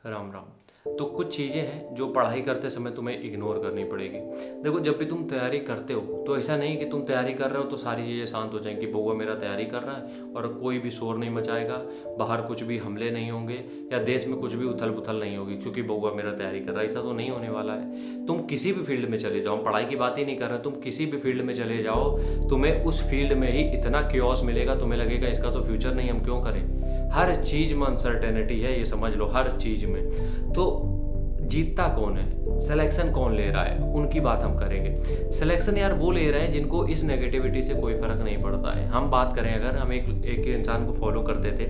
राम राम। तो कुछ चीज़ें हैं जो पढ़ाई करते समय तुम्हें इग्नोर करनी पड़ेगी। देखो, जब भी तुम तैयारी करते हो तो ऐसा नहीं कि तुम तैयारी कर रहे हो तो सारी चीज़ें शांत हो जाएंगी। बउआ मेरा तैयारी कर रहा है और कोई भी शोर नहीं मचाएगा, बाहर कुछ भी हमले नहीं होंगे या देश में कुछ भी उथल पुथल नहीं होगी क्योंकि बउआ मेरा तैयारी कर रहा है। ऐसा तो नहीं होने वाला है। तुम किसी भी फील्ड में चले जाओ, पढ़ाई की बात ही नहीं कर रहे, तुम किसी भी फील्ड में चले जाओ, तुम्हें उस फील्ड में ही इतना क्योस मिलेगा, तुम्हें लगेगा इसका तो फ्यूचर नहीं, हम क्यों करें। हर चीज़ में अनसर्टेनिटी है, ये समझ लो, हर चीज़ में। तो जीतता कौन है, सिलेक्शन कौन ले रहा है, उनकी बात हम करेंगे। सिलेक्शन यार वो ले रहे हैं जिनको इस नेगेटिविटी से कोई फ़र्क नहीं पड़ता है। हम बात करें, अगर हम एक इंसान को फॉलो करते थे,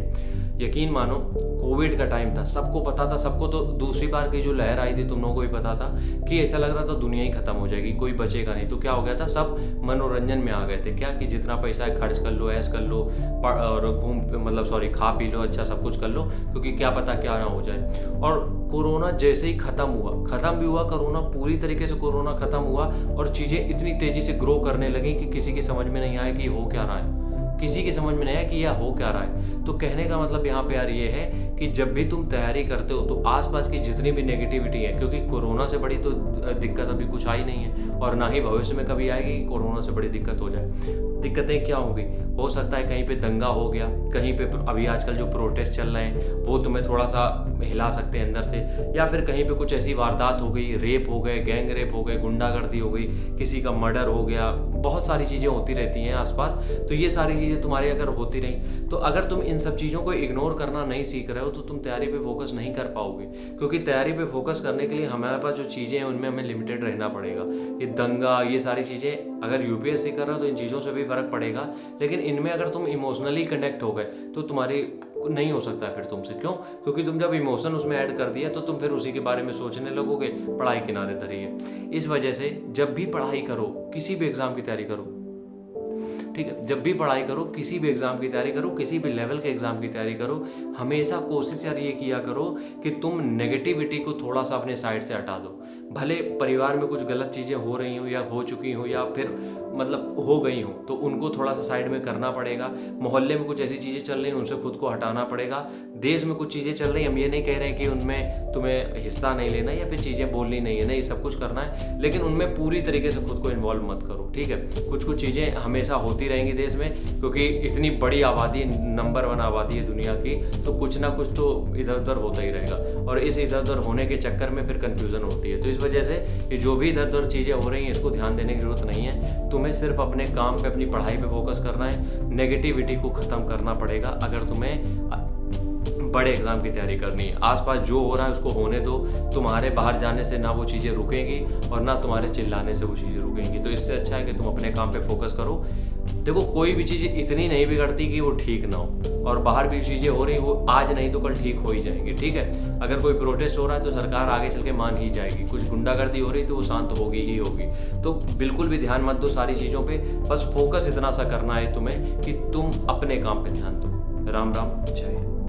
यकीन मानो कोविड का टाइम था, सबको पता था, सबको तो दूसरी बार की जो लहर आई थी तुम लोगों को भी पता था कि ऐसा लग रहा था दुनिया ही खत्म हो जाएगी, कोई बचेगा नहीं। तो क्या हो गया था, सब मनोरंजन में आ गए थे, क्या कि जितना पैसा है खर्च कर लो, ऐश कर लो और खा पी लो, अच्छा सब कुछ कर लो, क्योंकि क्या पता क्या ना हो जाए। और कोरोना जैसे ही ख़त्म भी हुआ कोरोना, पूरी तरीके से कोरोना ख़त्म हुआ और चीज़ें इतनी तेज़ी से ग्रो करने लगी कि किसी की समझ में नहीं आया कि हो क्या रहा है, किसी की समझ में नहीं आया कि यह हो क्या रहा है। तो कहने का मतलब यहाँ पे यार ये है कि जब भी तुम तैयारी करते हो तो आसपास की जितनी भी नेगेटिविटी है, क्योंकि कोरोना से बड़ी तो दिक्कत अभी कुछ आई नहीं है और ना ही भविष्य में कभी आएगी कि कोरोना से बड़ी दिक्कत हो जाए। दिक्कतें क्या होगी, हो सकता है कहीं पे दंगा हो गया, कहीं पे अभी आजकल जो प्रोटेस्ट चल रहे हैं वो तुम्हें थोड़ा सा हिला सकते हैं अंदर से, या फिर कहीं पे कुछ ऐसी वारदात हो गई, रेप हो गए, गैंग रेप हो गए, गुंडागर्दी हो गई, किसी का मर्डर हो गया, बहुत सारी चीज़ें होती रहती हैं आसपास। तो ये सारी चीज़ें तुम्हारी अगर होती रही तो अगर तुम इन सब चीज़ों को इग्नोर करना नहीं सीख रहे हो तो तुम तैयारी पे फोकस नहीं कर पाओगे, क्योंकि तैयारी पे फोकस करने के लिए हमारे पास जो चीज़ें हैं उनमें हमें लिमिटेड रहना पड़ेगा। ये दंगा, ये सारी चीज़ें, अगर यूपीएससी कर रहे हो तो इन चीज़ों से भी फ़र्क पड़ेगा, लेकिन इनमें अगर तुम इमोशनली कनेक्ट हो गए तो तुम्हारी नहीं हो सकता है फिर तुमसे। क्यों? क्योंकि तुम जब इमोशन उसमें ऐड कर दिया तो तुम फिर उसी के बारे में सोचने लगोगे, पढ़ाई किनारे धरी है। इस वजह से जब भी पढ़ाई करो, किसी भी एग्ज़ाम की तैयारी करो, ठीक है, जब भी पढ़ाई करो, किसी भी एग्ज़ाम की तैयारी करो, किसी भी लेवल के एग्ज़ाम की तैयारी करो, हमेशा कोशिश यार ये किया करो कि तुम नेगेटिविटी को थोड़ा सा अपने साइड से हटा दो। भले परिवार में कुछ गलत चीज़ें हो रही हो या हो चुकी हो या फिर हो गई हो तो उनको थोड़ा सा साइड में करना पड़ेगा। मोहल्ले में कुछ ऐसी चीज़ें चल रही हैं उनसे खुद को हटाना पड़ेगा। देश में कुछ चीज़ें चल रही हैं, हम ये नहीं कह रहे हैं कि उनमें तुम्हें हिस्सा नहीं लेना या फिर चीज़ें बोलनी नहीं है, नहीं, सब कुछ करना है, लेकिन उनमें पूरी तरीके से खुद को इन्वॉल्व मत करो, ठीक है। कुछ कुछ चीज़ें हमेशा होती रहेंगी देश में, क्योंकि इतनी बड़ी आबादी, नंबर 1 आबादी है दुनिया की, तो कुछ ना कुछ तो इधर उधर होता ही रहेगा और इस इधर उधर होने के चक्कर में फिर कन्फ्यूज़न होती है। तो इस वजह से ये जो भी इधर उधर चीज़ें हो रही हैं इसको ध्यान देने की ज़रूरत नहीं है। तुम्हें सिर्फ अपने काम पे, अपनी पढ़ाई पे फोकस करना है, नेगेटिविटी को ख़त्म करना पड़ेगा अगर तुम्हें बड़े एग्ज़ाम की तैयारी करनी है। आसपास जो हो रहा है उसको होने दो, तुम्हारे बाहर जाने से ना वो चीज़ें रुकेंगी और ना तुम्हारे चिल्लाने से वो चीज़ें रुकेंगी। तो इससे अच्छा है कि तुम अपने काम पे फोकस करो। देखो, कोई भी चीज़ इतनी नहीं बिगड़ती कि वो ठीक ना हो, और बाहर भी चीज़ें हो रही वो आज नहीं तो कल ठीक हो ही जाएंगी, ठीक है। अगर कोई प्रोटेस्ट हो रहा है तो सरकार आगे चल के मान ही जाएगी, कुछ गुंडागर्दी हो रही तो वो शांत होगी ही होगी। तो बिल्कुल भी ध्यान मत दो सारी चीज़ों पे, बस फोकस इतना सा करना है तुम्हें कि तुम अपने काम पे ध्यान दो। राम राम, जय।